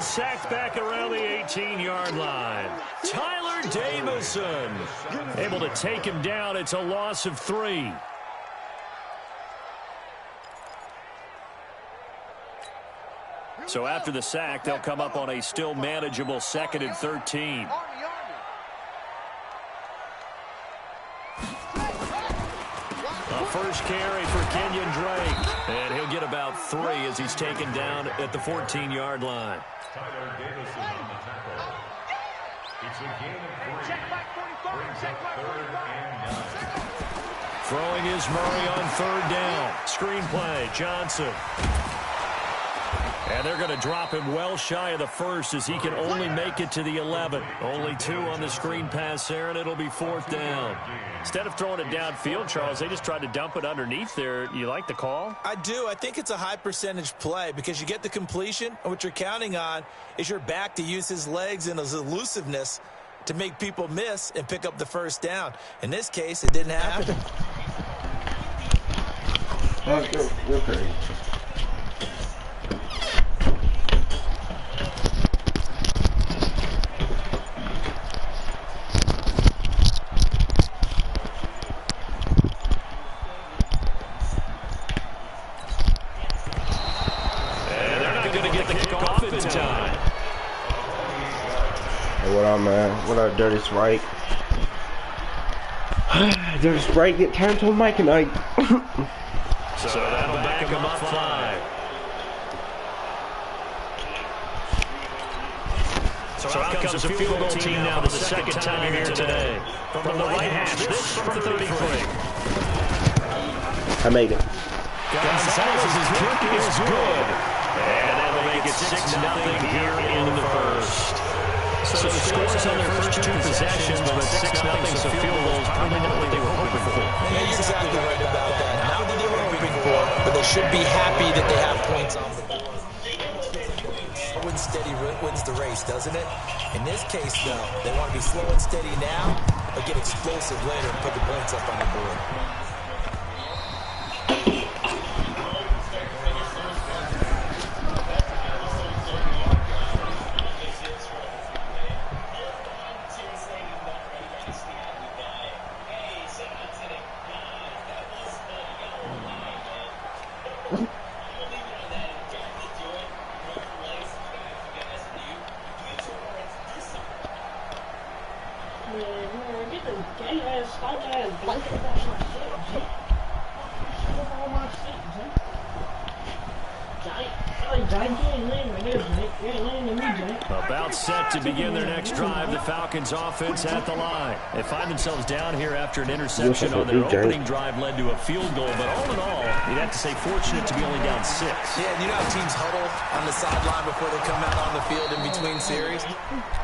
Sacked back around the 18-yard line. Tyler Davison able to take him down. It's a loss of 3. So after the sack, they'll come up on a still manageable 2nd and 13. A first carry for Kenyon Drake. And he'll get about 3 as he's taken down at the 14-yard line. Tyler Davison on the tackle. It's a gain of 3. Check back 45. Check back 45. Throwing is Murray on 3rd down. Screen play, Johnson. And they're going to drop him well shy of the 1st as he can only make it to the 11. Only 2 on the screen pass there, and it'll be 4th down. Instead of throwing it downfield, Charles, they just tried to dump it underneath there. You like the call? I do. I think it's a high percentage play because you get the completion, and what you're counting on is your back to use his legs and his elusiveness to make people miss and pick up the 1st down. In this case, it didn't happen. Okay. What up, man? What up, Dirty Sprite? Dirty Sprite get turned to a mic tonight. So that'll back him up 5. So out comes a field goal team now for the 2nd time here today. From the right hash, this from 33. I made it. Gonzalez's kick is good. And that'll make it 6-0 here in the 1st. So the scores on their first 2 possessions, but 6-0, so field goals probably not what they were hoping for. Yeah, you're exactly right about that. Not what they were hoping for, but they should be happy that they have points on the board. Wins steady wins the race, doesn't it? In this case, though, they want to be slow and steady now, but get explosive later and put the points up on the board. About set to begin their next drive, the Falcons offense at the line. They find themselves down here after an interception on their opening drive led to a field goal, but all in all, you'd have to say fortunate to be only down 6. Yeah, and you know how teams huddle on the sideline before they come out on the field in between series?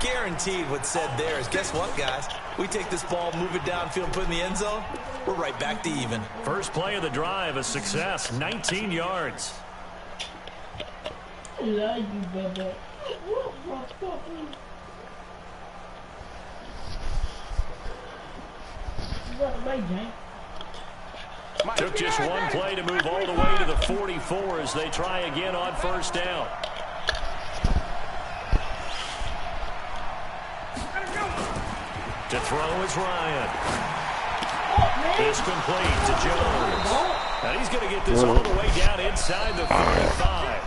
Guaranteed what's said there is, guess what, guys? We take this ball, move it downfield, put it in the end zone, we're right back to even. First play of the drive, a success, 19 yards. I love you, Bubba. Took just one play to move all the way to the 44 as they try again on 1st down. To throw is Ryan. It's complete to Jones. And he's going to get this all the way down inside the 45.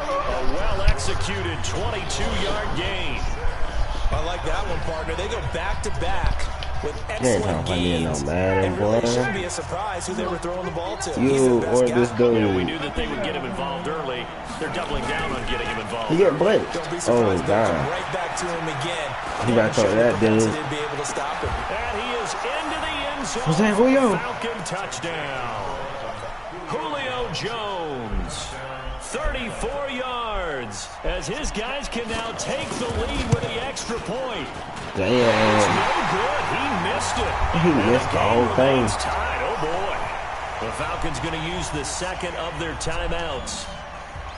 A well-executed 22-yard gain. I like that one, partner. They go back-to-back with excellent gains. And really shouldn't be a surprise who they were throwing the ball to. You or this dude. Yeah, we knew that they would get him involved early. They're doubling down on getting him involved. He got blitzed. Oh, God. Right back to him again. He got caught that, dude. Be able to stop him. And he is into the end zone. Was that Julio? Falcon touchdown. Julio Jones. 34 yards as his guys can now take the lead with the extra point. Damn. It's no good. He missed it. He missed the whole thing. It's tied. Oh, boy. The Falcons going to use the 2nd of their timeouts.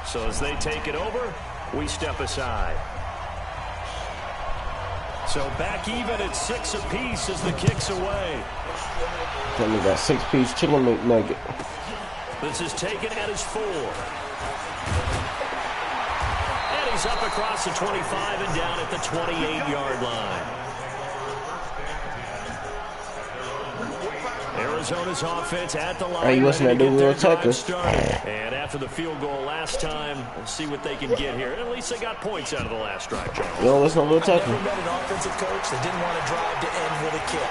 So as they take it over, we step aside. So back even at 6 apiece as the kick's away. Tell me that 6-piece chicken nugget. This is taken at his 4. And he's goes up across the 25 and down at the 28-yard line. Arizona's offense at the line. Hey, you listen to that dude, Tucker. And after the field goal last time, we'll see what they can get here. At least they got points out of the last drive, Charles. You don't listen to Will Tucker. I never met an offensive coach that didn't want to drive to end with a kick.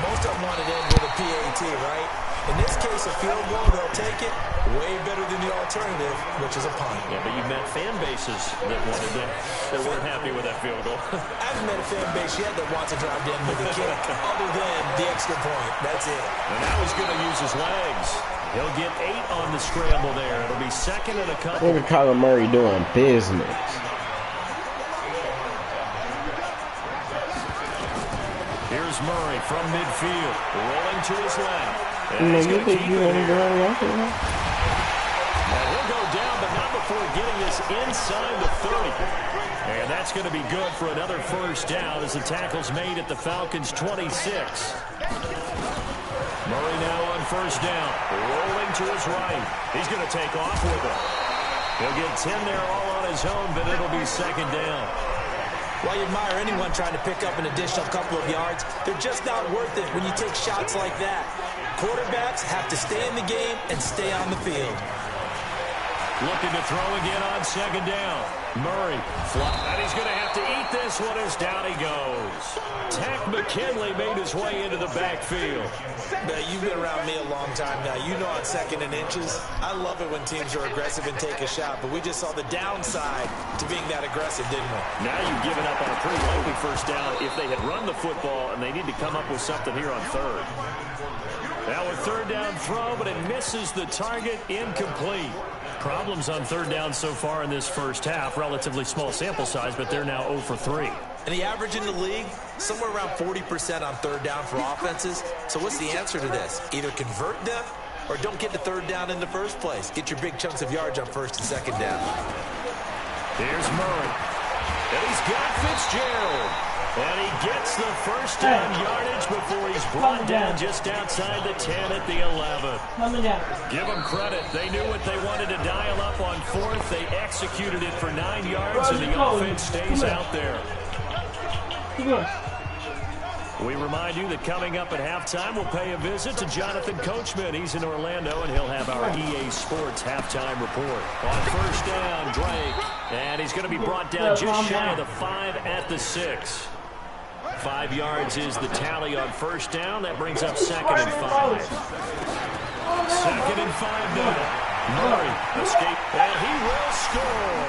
Most of them wanted to end with a PAT, right? In this case, a field goal, they'll take it way better than the alternative, which is a punt. Yeah, but you've met fan bases that wanted that weren't happy with that field goal. I haven't met a fan base yet that wants to drive to end with a kick, other than the extra point. That's it. And now he's going to use his legs. He'll get 8 on the scramble there. It'll be second and a couple. Look at Kyler Murray doing business. Here's Murray from midfield, rolling to his left. And Man, he's you going to think keep you it want to here. run after him? And he'll go down, but not before getting this inside the 30. And that's going to be good for another first down as the tackle's made at the Falcons' 26. Murray now on first down, rolling to his right. He's going to take off with it. He'll get 10 there all on his own, but it'll be second down. While you admire anyone trying to pick up an additional couple of yards, they're just not worth it when you take shots like that. Quarterbacks have to stay in the game and stay on the field. Looking to throw again on second down. Murray, and he's going to have to eat this one as down he goes. Tack McKinley made his way into the backfield. Now, you've been around me a long time now. You know on second and inches, I love it when teams are aggressive and take a shot, but we just saw the downside to being that aggressive, didn't we? Now you've given up on a pretty likely first down if they had run the football, and they need to come up with something here on third. Now a third down throw, but it misses the target, incomplete. Problems on third down so far in this first half. Relatively small sample size, but they're now 0 for 3. And the average in the league, somewhere around 40% on third down for offenses. So what's the answer to this? Either convert them or don't get the third down in the first place. Get your big chunks of yards on first and second down. Here's Murray. And he's got Fitzgerald. And he gets the first down yardage before he's brought down just outside the 10 at the 11. Coming down. Give them credit. They knew what they wanted to dial up on fourth. They executed it for 9 yards, and the offense stays out there. We remind you that coming up at halftime, we'll pay a visit to Jonathan Coachman. He's in Orlando, and he'll have our EA Sports halftime report. On first down, Drake. And he's going to be brought down just shy of the 5 at the 6. 5 yards is the tally on first down. That brings up second and 5. Second and 5 now. Murray escape, and he will score.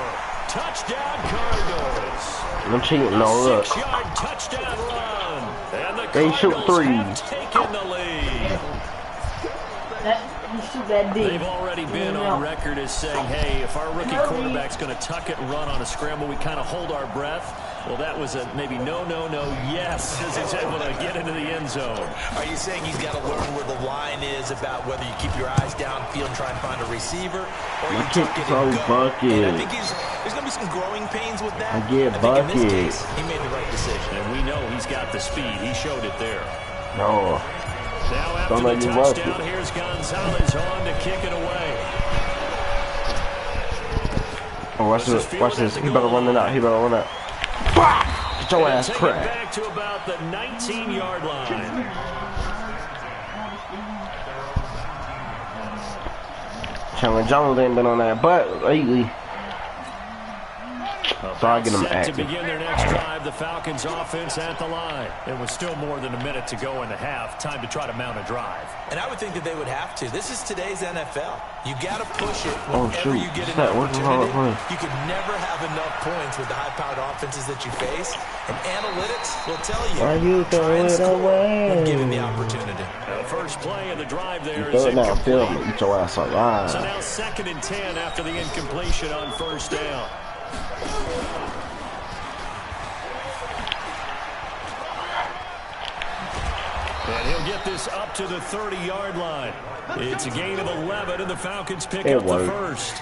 Touchdown Cardinals. I'm cheating. No, look. 6-yard touchdown run. And the They shoot Cardinals threes. have taken the lead. They've already been on record as saying, hey, if our rookie quarterback's going to tuck it and run on a scramble, we kind of hold our breath. Well, that was a maybe no, yes, as he's able to get into the end zone. Are you saying he's got to learn where the line is about whether you keep your eyes downfield and try and find a receiver, or you tuck it and go? And I think there's going to be some growing pains with that. I get think in this bucket. case, he made the right decision. And we know he's got the speed. He showed it there. No. Now after Don't the let you touchdown, bucket. here's Gonzalez on to kick it away. Oh, watch this. Watch this. He better run it out. He better run it out. Get your ass Take it cracked. back to about the 19-yard line. Chandler Jones ain't been on that butt lately. So I get him Set to active. begin their next drive, the Falcons offense at the line. It was still more than a minute to go in the half. Time to try to mount a drive. And I would think that they would have to. This is today's NFL. You got to push it Oh, whenever shoot. you get an What's that? What's the hard opportunity. play? You can never have enough points with the high-powered offenses that you face. And analytics will tell you, Why you try throw and it score away? when given the opportunity. The first play of the drive You there throw is it now, film incomplete. it. Get your ass alive. So now second and 10 after the incompletion on first down. And he'll get this up to the 30-yard line. It's a gain of 11, and the Falcons pick up the first.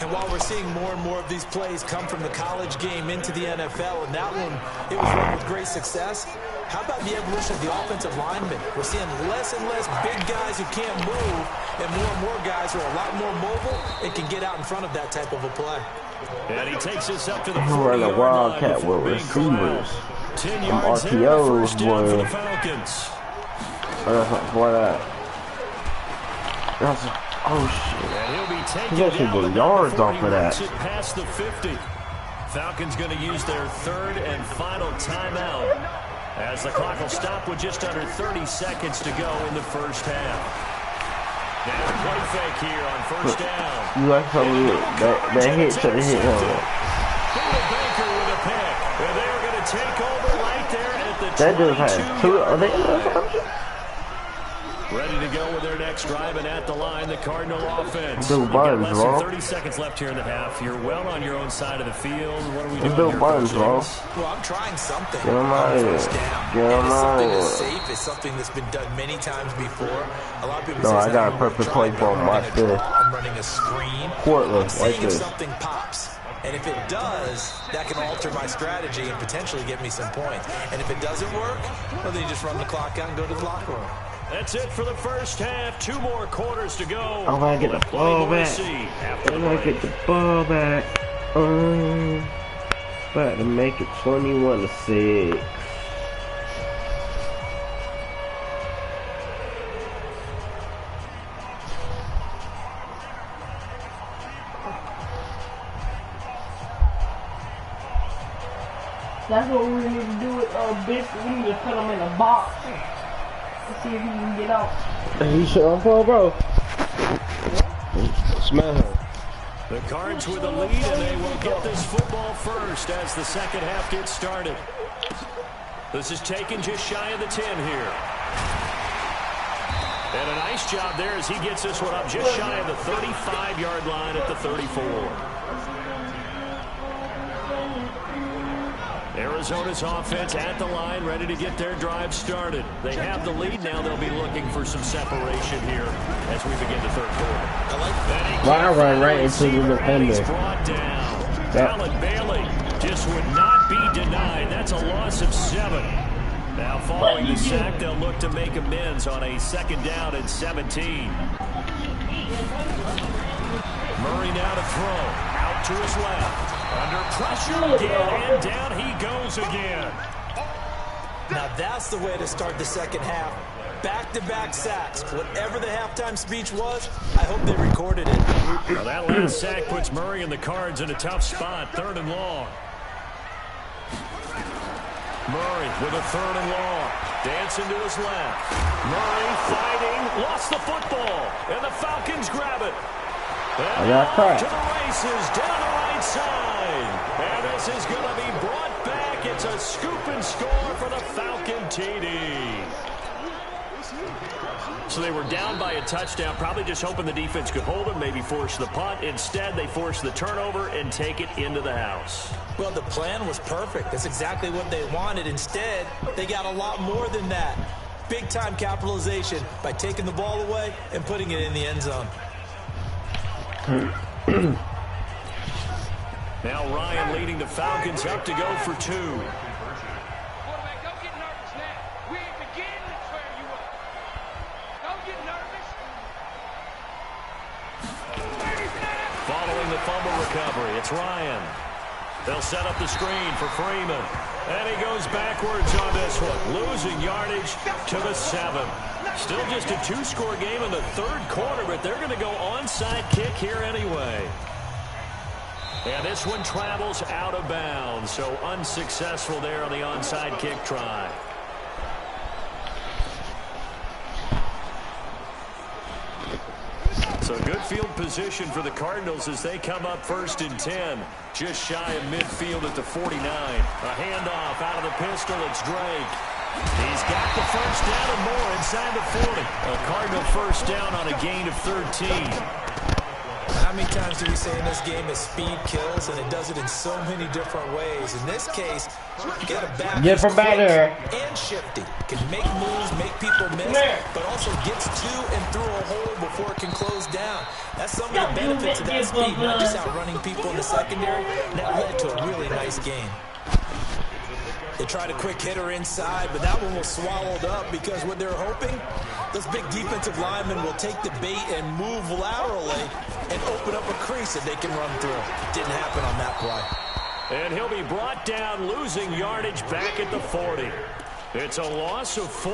And while we're seeing more and more of these plays come from the college game into the NFL, and that one, it was run with great success, how about the evolution of the offensive linemen? We're seeing less and less big guys who can't move, and more guys who are a lot more mobile and can get out in front of that type of a play. And he takes us up to the We're in a 40-yard wildcat line with before being called receivers. out. 10 Some yards there, RPOs, first down for boy. the Falcons. Why that? Oh shit! And he'll be taken He actually down, did but not yards before off he of that. works it past the 50. Falcons going to use their third and final timeout as the clock will stop with just under 30 seconds to go in the first half. Now a play fake here on first down. You like something that hit should have hit him. Baker with a pick. And they're going to take over right there at the That dude has 2. Are they ready to go with their next drive, and at the line, the Cardinal offense. Bill Buns, less bro. than 30 seconds left here in the half. You're well on your own side of the field. What are we doing Bill here, Buns, Coach bro. Davis? Well, I'm trying something. Get him out of here. First down. Get him And it's out something of that's here. safe. It's something that's been done many times before. A lot of people No, say I it's got not a even perfect trying, play for him. I'm Watch running a this. draw, I'm running a screen. Portland, I'm seeing like if this. something pops. And if it does, that can alter my strategy and potentially get me some points. And if it doesn't work, well, then you just run the clock out and go to the locker room. That's it for the first half. 2 more quarters to go. I'm gonna get the ball back. I'm gonna get the ball back. About to make it 21-6. That's what we need to do with Biscuit. We need to put him in a box. Let's see if he can get out. He shit on bro. Smell her. The Cards with the lead, and they will get this football first as the second half gets started. This is taken just shy of the 10 here. And a nice job there as he gets this one up just shy of the 35-yard line at the 34. Arizona's offense at the line, ready to get their drive started. They have the lead now. They'll be looking for some separation here as we begin the third quarter. I like Why I run right into the defender? Brought down. Allen Bailey just would not be denied. That's a loss of 7. Now following the sack, they'll look to make amends on a second down and 17. Murray now to throw. Out to his left. Under pressure again, and down he goes again. Now that's the way to start the second half. Back-to-back sacks. Whatever the halftime speech was, I hope they recorded it. Well, that last sack puts Murray and the Cards in a tough spot. 3rd and long. Murray with a 3rd and long. Dancing to his left. Murray fighting. Lost the football. And the Falcons grab it. And off to the races down the right side. And this is going to be brought back. It's a scoop and score for the Falcon TD. So they were down by a touchdown, probably just hoping the defense could hold them, maybe force the punt. Instead, they force the turnover and take it into the house. Well, the plan was perfect. That's exactly what they wanted. Instead, they got a lot more than that. Big-time capitalization by taking the ball away and putting it in the end zone. Now Ryan leading the Falcons up to go for 2. Quarterback, don't get nervous now. We ain't beginning to swear you up. Don't get nervous. Following the fumble recovery, it's Ryan. They'll set up the screen for Freeman. And he goes backwards on this one, losing yardage to the 7. Still just a 2-score game in the 3rd quarter, but they're going to go onside kick here anyway. And this one travels out of bounds, so unsuccessful there on the onside kick try. So good field position for the Cardinals as they come up 1st and 10. Just shy of midfield at the 49. A handoff out of the pistol. It's Drake. He's got the first down and more inside the 40. A Cardinal first down on a gain of 13. How many times do we say in this game that speed kills, and it does it in so many different ways? In this case, you got a back Get from back there. and shifty. Can make moves, make people miss, but also gets to and through a hole before it can close down. That's some of the benefits of that speed, not just outrunning people in the secondary. That led to a really nice game. They tried a quick hitter inside, but that one was swallowed up because what they're hoping, Those big defensive linemen will take the bait and move laterally and open up a crease that they can run through. Didn't happen on that play. And he'll be brought down, losing yardage back at the 40. It's a loss of 4.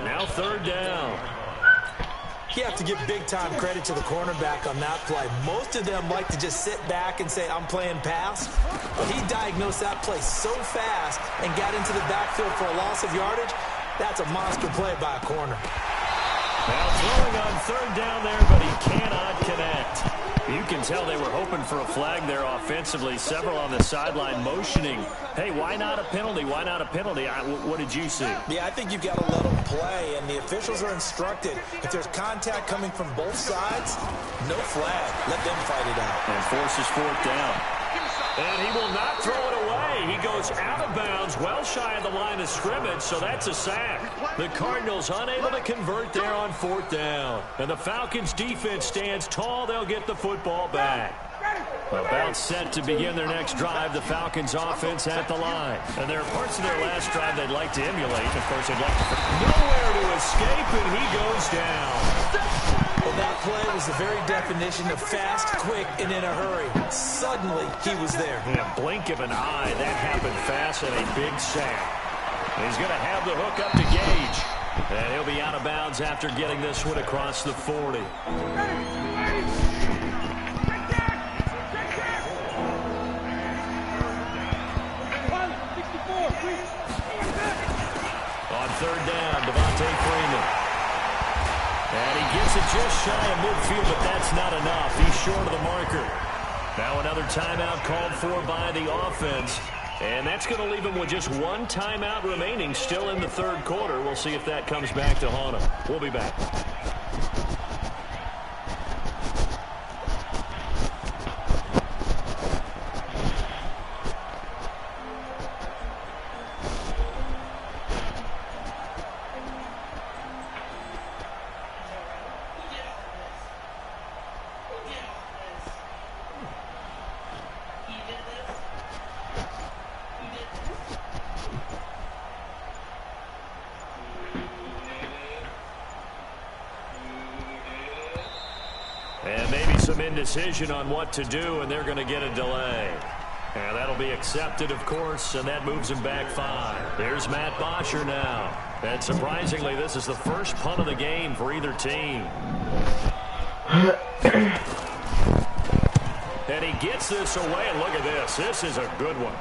Now 3rd down. You have to give big-time credit to the cornerback on that play. Most of them like to just sit back and say, I'm playing pass. But he diagnosed that play so fast and got into the backfield for a loss of yardage. That's a monster play by a corner. Now throwing on 3rd down there, but he cannot connect. You can tell they were hoping for a flag there offensively. Several on the sideline motioning, hey, why not a penalty? Why not a penalty? What did you see? Yeah, I think you've got to let them play, and the officials are instructed. If there's contact coming from both sides, no flag. Let them fight it out. And forces 4th down. And he will not throw it away. He goes out of bounds, well shy of the line of scrimmage, so that's a sack. The Cardinals unable to convert there on 4th down. And the Falcons defense stands tall. They'll get the football back. About set to begin their next drive, the Falcons offense at the line. And there are parts of their last drive they'd like to emulate. Of course, they'd like to... Nowhere to escape, and he goes down. Well, that play was the very definition of fast, quick, and in a hurry. Suddenly, he was there. In a blink of an eye, that happened fast and a big sack. He's going to have the hook up to Gage. And he'll be out of bounds after getting this one across the 40. On 3rd down, Devontae Freeman. And he gets it just shy of midfield, but that's not enough. He's short of the marker. Now another timeout called for by the offense. And that's going to leave him with just 1 timeout remaining still in the 3rd quarter. We'll see if that comes back to haunt him. We'll be back. And maybe some indecision on what to do, and they're going to get a delay. And that'll be accepted, of course, and that moves him back 5. There's Matt Bosher now. And surprisingly, this is the first punt of the game for either team. And he gets this away, and look at this. This is a good one.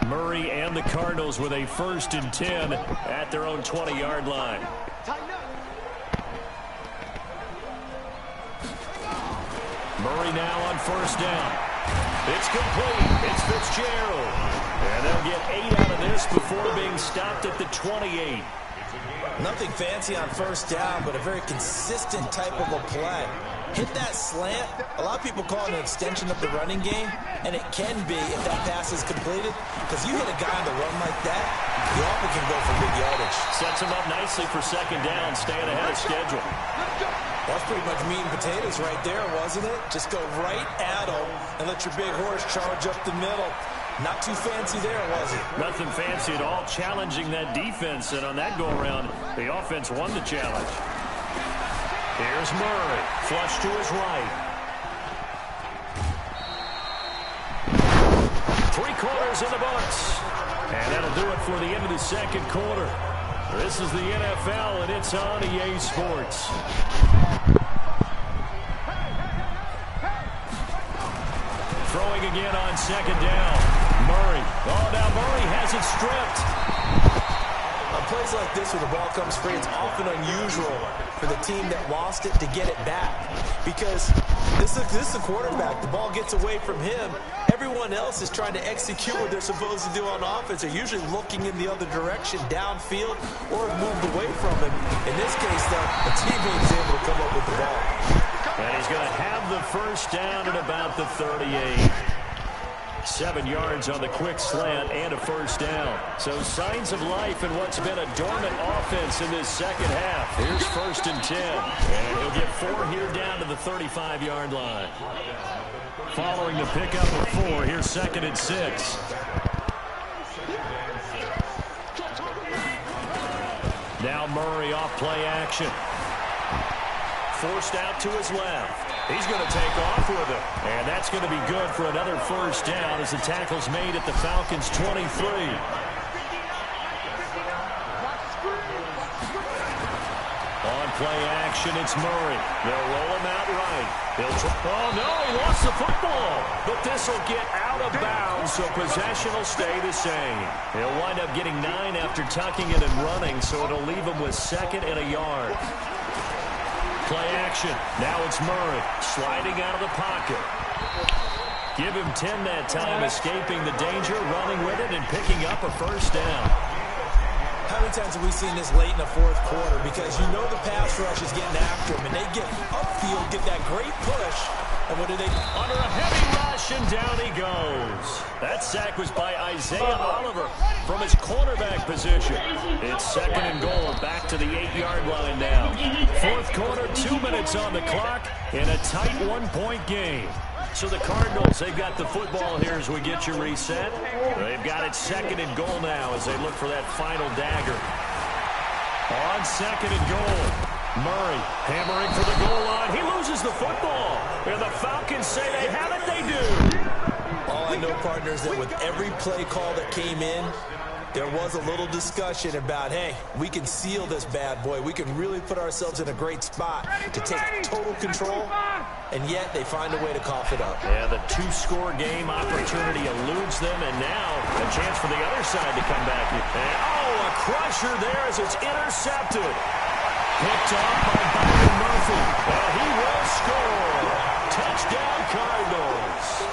Murray and the Cardinals with a 1st and 10 at their own 20-yard line. Murray now on 1st down. It's complete. It's Fitzgerald. And they'll get 8 out of this before being stopped at the 28. Nothing fancy on 1st down, but a very consistent type of a play. Hit that slant. A lot of people call it an extension of the running game, and it can be if that pass is completed, because you hit a guy on the run like that, you often can go for big yardage. Sets him up nicely for 2nd down, staying ahead of schedule. That's pretty much meat and potatoes right there, wasn't it? Just go right at him and let your big horse charge up the middle. Not too fancy there, was it? Nothing fancy at all, challenging that defense, and on that go-around, the offense won the challenge. Here's Murray, flush to his right. 3 quarters in the books. And that'll do it for the end of the 2nd quarter. This is the NFL, and it's on EA Sports. Throwing again on 2nd down. Murray. Oh, now Murray has it stripped. On plays like this where the ball comes free, it's often unusual for the team that lost it to get it back. Because this is the quarterback. The ball gets away from him. Everyone else is trying to execute what they're supposed to do on offense. They're usually looking in the other direction, downfield, or have moved away from him. In this case, though, the teammate's able to come up with the ball. And he's going to have the 1st down at about the 38. 7 yards on the quick slant and a 1st down. So signs of life in what's been a dormant offense in this 2nd half. Here's 1st and 10. And he'll get 4 here down to the 35-yard line. Following the pickup of 4, here's 2nd and 6. Now Murray off play action. Forced out to his left. He's going to take off with it. And that's going to be good for another 1st down as the tackle's made at the Falcons' 23. On play action, it's Murray. They'll roll him out right. Oh, no, he lost the football. But this will get out of bounds, so possession will stay the same. He'll wind up getting 9 after tucking it and running, so it'll leave him with 2nd and a yard. Play action. Now it's Murray sliding out of the pocket. Give him 10 that time, escaping the danger, running with it, and picking up a 1st down. How many times have we seen this late in the 4th quarter? Because you know the pass rush is getting after him, and they get upfield, get that great push, and what do they do? Under a heavy rush, and down he goes. That sack was by Isaiah Oliver from his quarterback position. It's 2nd and goal, back to the 8-yard line now. 4th quarter, 2 minutes on the clock, in a tight 1-point game. So the Cardinals, they've got the football here as we get you reset. They've got it 2nd and goal now as they look for that final dagger. On 2nd and goal, Murray hammering for the goal line. He loses the football. And the Falcons say they have it, they do. All I know, partner, is that with every play call that came in, there was a little discussion about, hey, we can seal this bad boy. We can really put ourselves in a great spot to take total control, and yet they find a way to cough it up. Yeah, the 2-score game opportunity eludes them, and now a chance for the other side to come back. And, oh, a crusher there as it's intercepted. Picked off by Byron Murphy. And he will score. Touchdown, Cardinals.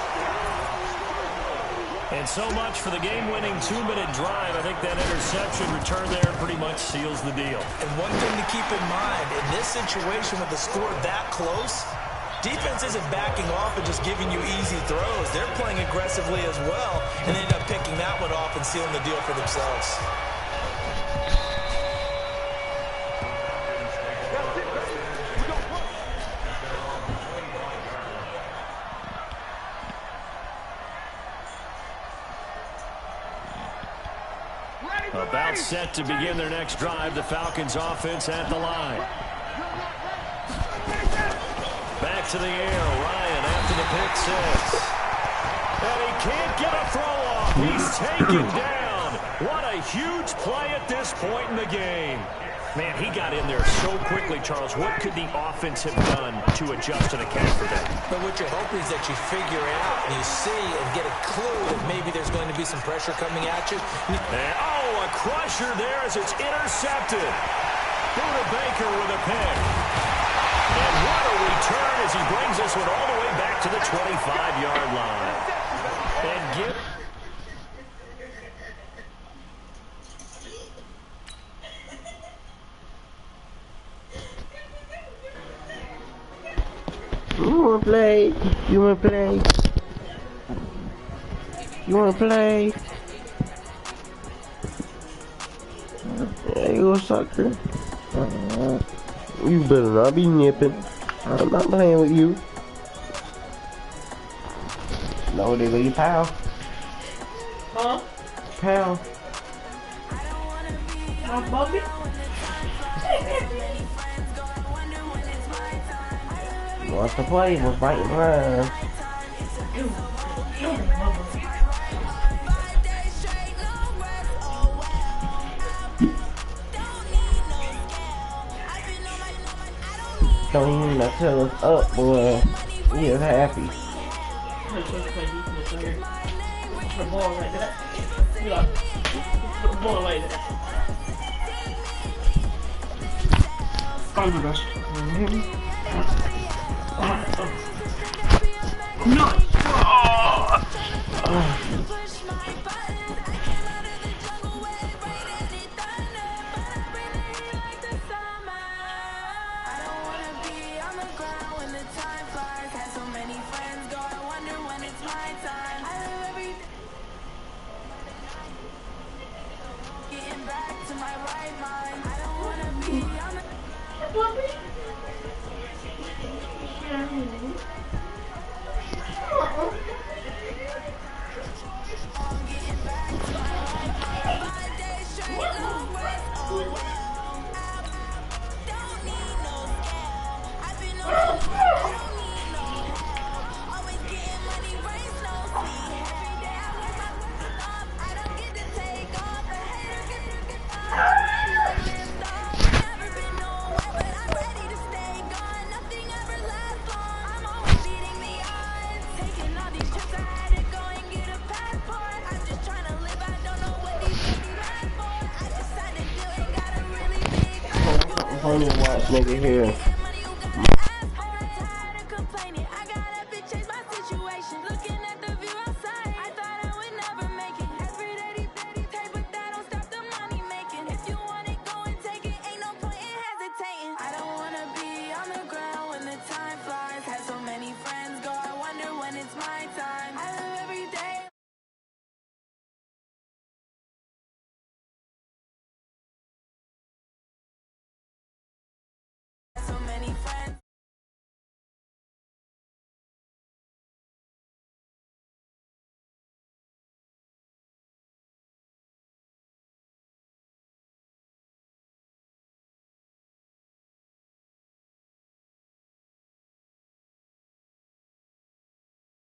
And so much for the game-winning 2-minute drive. I think that interception return there pretty much seals the deal. And one thing to keep in mind, in this situation with the score that close, defense isn't backing off and just giving you easy throws. They're playing aggressively as well, and they end up picking that one off and sealing the deal for themselves. About set to begin their next drive. The Falcons offense at the line. Back to the air. Ryan after the pick 6. And he can't get a throw off. He's taken down. What a huge play at this point in the game. Man, he got in there so quickly, Charles. What could the offense have done to adjust and account for that? But what you're hoping is that you figure out and you see and get a clue that maybe there's going to be some pressure coming at you. And, oh, a crusher there as it's intercepted. Buda Baker with a pick. And what a return as he brings this one all the way back to the 25-yard line. And give... You wanna play? You wanna play? You wanna play? There you go, sucker. You better not be nipping. I'm not playing with you. No, they go, you pal. Huh? Pal. Bobby? Wants to play, was biting mine. Don't even know tell us up, boy. He is happy. Put the ball right there. Put the ball right there. Nice. Funny watch nigga here.